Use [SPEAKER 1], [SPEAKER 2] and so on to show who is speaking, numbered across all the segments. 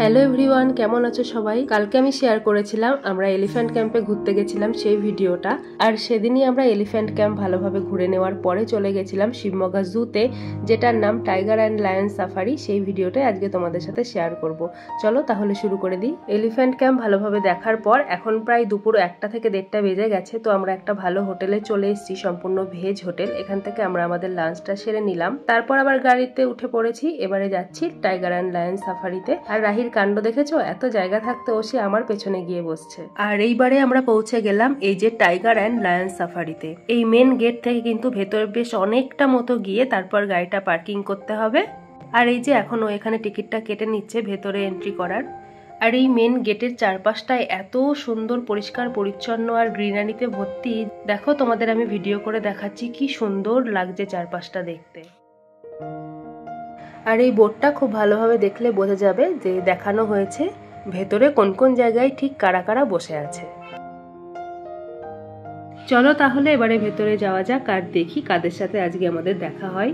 [SPEAKER 1] Hello everyone, কেমন আছো সবাই? কালকে আমি শেয়ার করেছিলাম আমরা এলিফ্যান্ট ক্যাম্পে ঘুরতে গেছিলাম সেই ভিডিওটা। আর সেদিনই আমরা এলিফ্যান্ট ক্যাম্প ভালোভাবে ঘুরে নেওয়ার পরে চলে গেছিলাম শিবমোগা জুতে, যেটার নাম টাইগার অ্যান্ড লায়ন সাফারি। সেই ভিডিওটাই আজকে তোমাদের সাথে শেয়ার করব। চলো তাহলে শুরু করে দিই। এলিফ্যান্ট ক্যাম্প ভালোভাবে দেখার পর এখন প্রায় দুপুর 1টা থেকে 1:30 বেজে গেছে। তো আমরা একটা ভালো হোটেলে চলে এসেছি, সম্পূর্ণ ভেজ হোটেল। এখান থেকে আমরা আমাদের লাঞ্চটা সেরে নিলাম, তারপর আবার গাড়িতে উঠে পড়েছি। এবারে যাচ্ছি টাইগার অ্যান্ড লায়ন সাফারিতে। আর রাহির কাণ্ড দেখেছো, এত জায়গা থাকতেও সে আমার পেছনে গিয়ে বসছে। আর এইবারে আমরা পৌঁছে গেলাম এই যে টাইগার অ্যান্ড লায়ন সাফারিতে। এই মেন গেট থেকে কিন্তু ভেতরে বেশ অনেকটা মতো গিয়ে তারপর গাড়িটা পার্কিং করতে হবে। আর এই যে এখনো এখানে টিকিটটা কেটে নিচ্ছে ভেতরে এন্ট্রি করার। আর এই মেন গেটের চারপাশটায় এত সুন্দর পরিষ্কার পরিচ্ছন্ন আর গ্রিনারিতে ভর্তি। দেখো তোমাদের আমি ভিডিও করে দেখাচ্ছি কি সুন্দর লাগছে চারপাশটা দেখতে। আর এই বোর্ডটা খুব ভালোভাবে দেখলে বোঝা যাবে যে দেখানো হয়েছে ভেতরে কোন কোন জায়গায় ঠিক কারা কারা বসে আছে। চলো তাহলে এবারে ভেতরে যাওয়া যাক আর দেখি কাদের সাথে আজকে আমাদের দেখা হয়।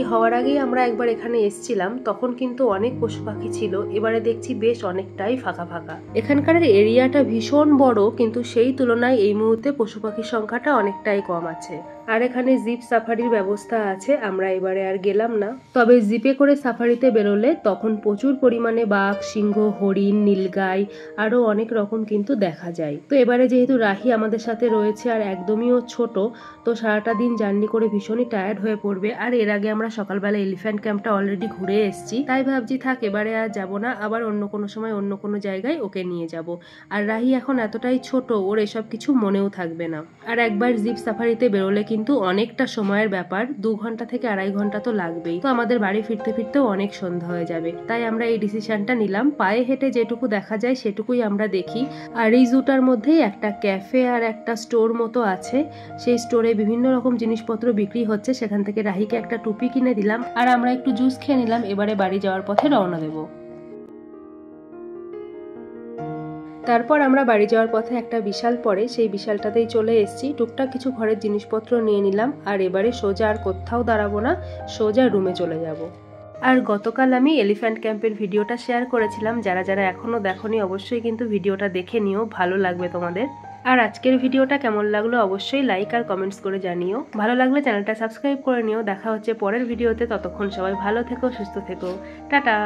[SPEAKER 1] রাত্রি হওয়ার আগেই আমরা একবার এখানে এসেছিলাম, তখন কিন্তু অনেক পশু পাখি ছিল। এবারে দেখছি বেশ অনেকটাই ফাঁকা ফাঁকা। এখানকার এরিয়াটা ভীষণ বড়, কিন্তু সেই তুলনায় এই মুহূর্তে পশু পাখির সংখ্যাটা অনেকটাই কম আছে। আর এখানে জিপ সাফারির ব্যবস্থা আছে, আমরা এবারে আর গেলাম না। তবে জিপে করে সাফারিতে বেরোলে তখন প্রচুর পরিমাণে বাঘ, সিংহ, হরিণ, নীলগাই আরো অনেক রকম কিন্তু দেখা যায়। তো এবারে যেহেতু রাহি আমাদের সাথে রয়েছে আর একদমই ও ছোট, তো সারাটা দিন জার্নি করে ভীষণই টায়ার্ড হয়ে পড়বে। আর এর আগে আমরা সকালবেলা এলিফ্যান্ট ক্যাম্পটা অলরেডি ঘুরে এসেছি, তাই ভাবছি থাক এবারে আর যাবো না, আবার অন্য কোনো সময় অন্য কোনো জায়গায় ওকে নিয়ে যাব। আর রাহি এখন এতটাই ছোট, ওর এসব কিছু মনেও থাকবে না। আর একবার জিপ সাফারিতে বেরোলে কিন্তু অনেকটা সময়ের ব্যাপার, 2 ঘন্টা থেকে 2.5 ঘন্টা তো লাগবেই। তো আমাদের বাড়ি ফিরতে ফিরতেও অনেক সন্ধ্যা হয়ে যাবে, তাই আমরা এই ডিসিশনটা নিলাম, পায়ে হেঁটে যেটুকু দেখা যায় সেটুকুই আমরা দেখি। আর এই জুটার মধ্যেই একটা ক্যাফে আর একটা স্টোর মতো আছে, সেই স্টোরে বিভিন্ন রকম জিনিসপত্র বিক্রি হচ্ছে। সেখান থেকে রাহিকে একটা টুপি কিনে দিলাম, আর আমরা একটু জুস খেয়ে নিলাম। এবারে বাড়ি যাওয়ার পথে রওনা দেবো। তারপর আমরা বাড়ি যাওয়ার পথে একটা বিশাল পড়ে, সেই বিশালটাতেই চলে এসেছি। টুকটাক কিছু ঘরের জিনিসপত্র নিয়ে নিলাম, আর এবারে সোজা আর কোথাও দাঁড়াবো না, সোজা রুমে চলে যাব। আর গতকাল আমি এলিফ্যান্ট ক্যাম্পের ভিডিওটা শেয়ার করেছিলাম, যারা যারা এখনো দেখোনি অবশ্যই কিন্তু ভিডিওটা দেখে নিও, ভালো লাগবে তোমাদের। আর আজকের ভিডিওটা কেমন লাগলো অবশ্যই লাইক আর কমেন্টস করে জানিও। ভালো লাগলে চ্যানেলটা সাবস্ক্রাইব করে নিও। দেখা হচ্ছে পরের ভিডিওতে, ততক্ষণ সবাই ভালো থেকো, সুস্থ থেকো, টাটা।